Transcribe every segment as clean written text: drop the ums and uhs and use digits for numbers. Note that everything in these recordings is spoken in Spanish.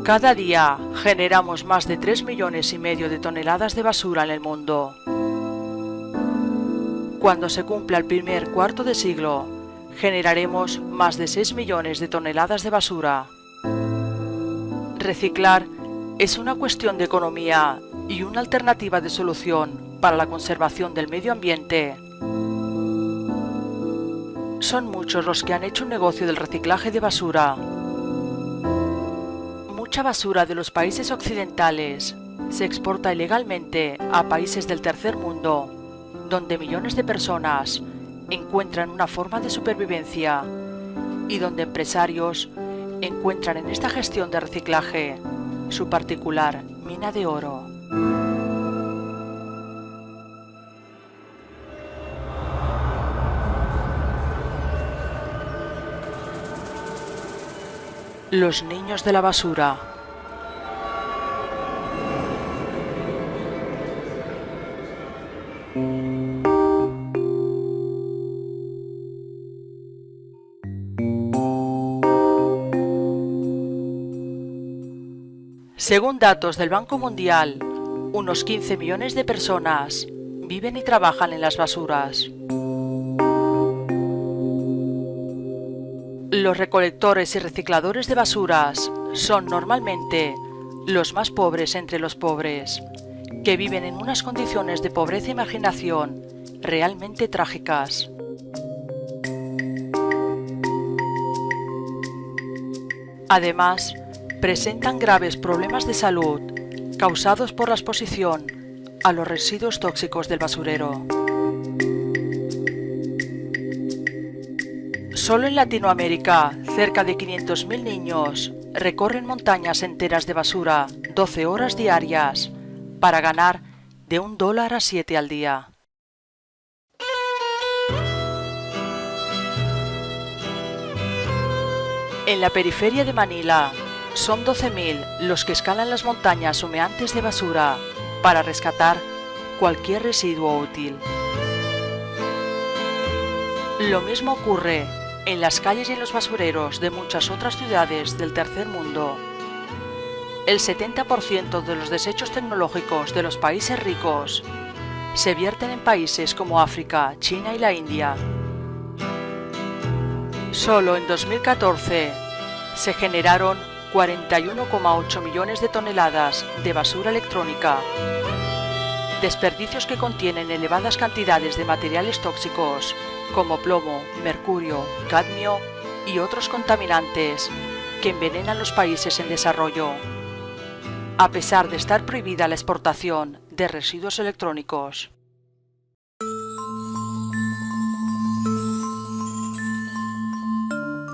Cada día generamos más de 3,5 millones de toneladas de basura en el mundo. Cuando se cumpla el primer cuarto de siglo, generaremos más de 6 millones de toneladas de basura. Reciclar es una cuestión de economía y una alternativa de solución para la conservación del medio ambiente. Son muchos los que han hecho un negocio del reciclaje de basura. Mucha basura de los países occidentales se exporta ilegalmente a países del tercer mundo, donde millones de personas encuentran una forma de supervivencia y donde empresarios encuentran en esta gestión de reciclaje su particular mina de oro. Los niños de la basura. Según datos del Banco Mundial, unos 15 millones de personas viven y trabajan en las basuras. Los recolectores y recicladores de basuras son normalmente los más pobres entre los pobres, que viven en unas condiciones de pobreza y marginación realmente trágicas. Además, presentan graves problemas de salud causados por la exposición a los residuos tóxicos del basurero. Solo en Latinoamérica, cerca de 500.000 niños recorren montañas enteras de basura 12 horas diarias para ganar de $1 a 7 al día. En la periferia de Manila, son 12.000 los que escalan las montañas humeantes de basura para rescatar cualquier residuo útil. Lo mismo ocurre en las calles y en los basureros de muchas otras ciudades del tercer mundo. El 70% de los desechos tecnológicos de los países ricos se vierten en países como África, China y la India. Solo en 2014 se generaron 41,8 millones de toneladas de basura electrónica, desperdicios que contienen elevadas cantidades de materiales tóxicos como plomo, mercurio, cadmio y otros contaminantes que envenenan los países en desarrollo, a pesar de estar prohibida la exportación de residuos electrónicos.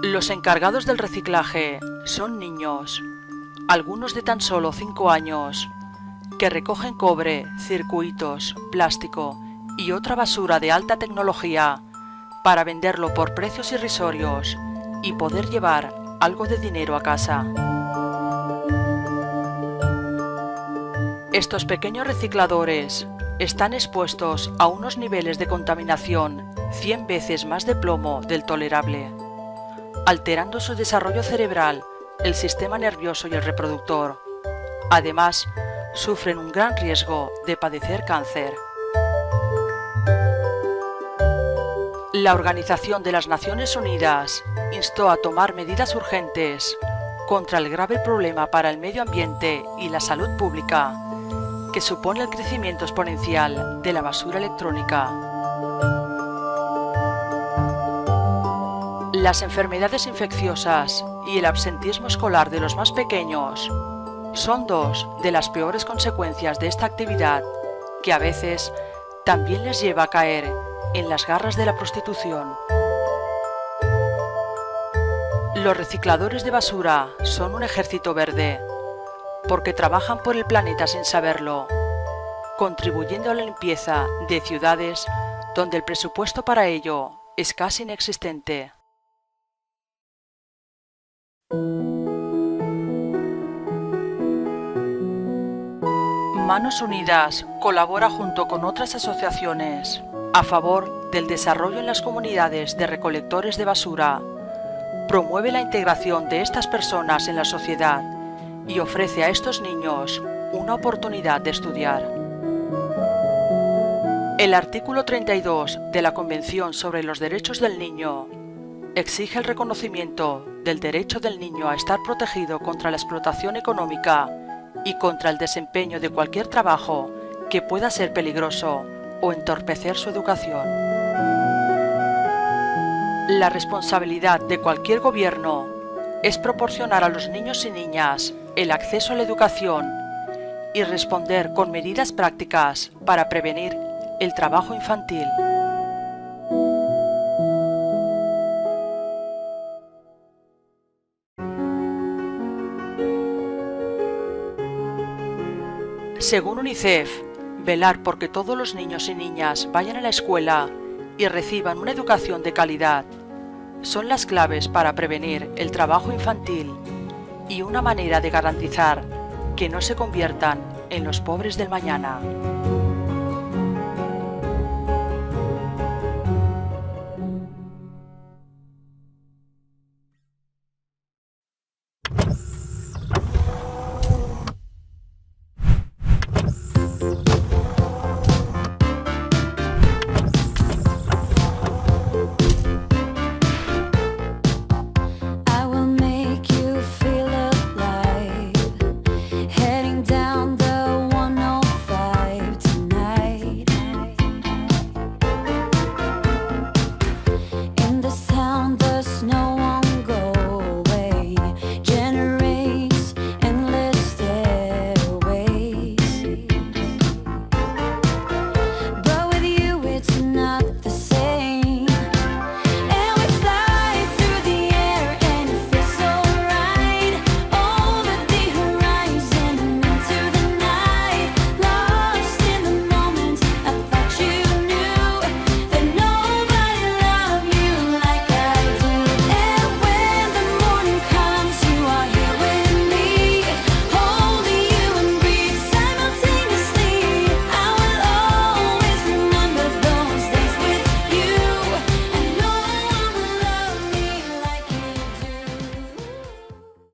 Los encargados del reciclaje son niños, algunos de tan solo 5 años, que recogen cobre, circuitos, plástico y otra basura de alta tecnología para venderlo por precios irrisorios y poder llevar algo de dinero a casa. Estos pequeños recicladores están expuestos a unos niveles de contaminación 100 veces más de plomo del tolerable, alterando su desarrollo cerebral, el sistema nervioso y el reproductor. Además, sufren un gran riesgo de padecer cáncer. La Organización de las Naciones Unidas instó a tomar medidas urgentes contra el grave problema para el medio ambiente y la salud pública que supone el crecimiento exponencial de la basura electrónica. Las enfermedades infecciosas y el absentismo escolar de los más pequeños son dos de las peores consecuencias de esta actividad, que a veces también les lleva a caer en las garras de la prostitución. Los recicladores de basura son un ejército verde, porque trabajan por el planeta sin saberlo, contribuyendo a la limpieza de ciudades donde el presupuesto para ello es casi inexistente. Manos Unidas colabora junto con otras asociaciones a favor del desarrollo en las comunidades de recolectores de basura, promueve la integración de estas personas en la sociedad y ofrece a estos niños una oportunidad de estudiar. El artículo 32 de la Convención sobre los Derechos del Niño exige el reconocimiento del derecho del niño a estar protegido contra la explotación económica y contra el desempeño de cualquier trabajo que pueda ser peligroso o entorpecer su educación. La responsabilidad de cualquier gobierno es proporcionar a los niños y niñas el acceso a la educación y responder con medidas prácticas para prevenir el trabajo infantil. Según UNICEF, velar porque todos los niños y niñas vayan a la escuela y reciban una educación de calidad son las claves para prevenir el trabajo infantil y una manera de garantizar que no se conviertan en los pobres del mañana.